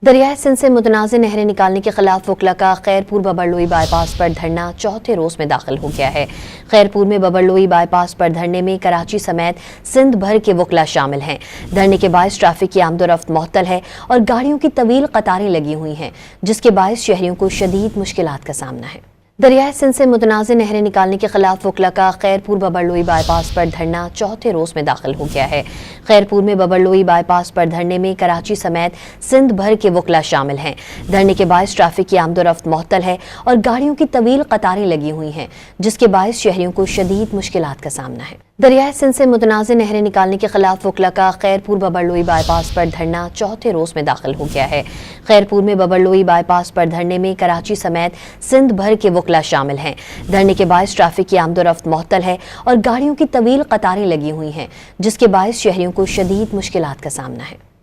दरियाए सिंध से मुतनाज़ नहरें निकालने के खिलाफ वकला का खैरपुर बबरलोई बाईपास पर धरना चौथे रोज में दाखिल हो गया है। खैरपुर में बबरलोई बाईपास पर धरने में कराची समेत सिंध भर के वकला शामिल हैं। धरने के बायस ट्रैफिक की आमदोरफ्त मुअत्तल है और गाड़ियों की तवील कतारें लगी हुई हैं, जिसके बायस शहरियों को शदीद मुश्किलात का सामना है। दरियाए सिंध से मुतनाज़ नहरें निकालने के खिलाफ वकला का खैरपुर बबरलोई बाईपास पर धरना चौथे रोज में दाखिल हो गया है। खैरपुर में बबरलोई बाईपास पर धरने में कराची समेत सिंध भर के वकला शामिल हैं। धरने के बायस ट्रैफिक की आमदोरफ्त मुअत्तल है और गाड़ियों की तवील कतारें लगी हुई हैं, जिसके बायस शहरियों को शदीद मुश्किलात का सामना है। दरियाए सिंध से मुतनाज़ नहरें निकालने के खिलाफ वकला का खैरपुर बबरलोई बाईपास पर धरना चौथे रोज में दाखिल हो गया है। खैरपुर में बबरलोई बाईपास पर धरने में कराची समेत सिंध भर के वकला शामिल हैं। धरने के बायस ट्रैफिक की आमदोरफ्त मुअत्तल है और गाड़ियों की तवील कतारें लगी हुई हैं, जिसके बायस शहरियों को शदीद मुश्किलात का सामना है।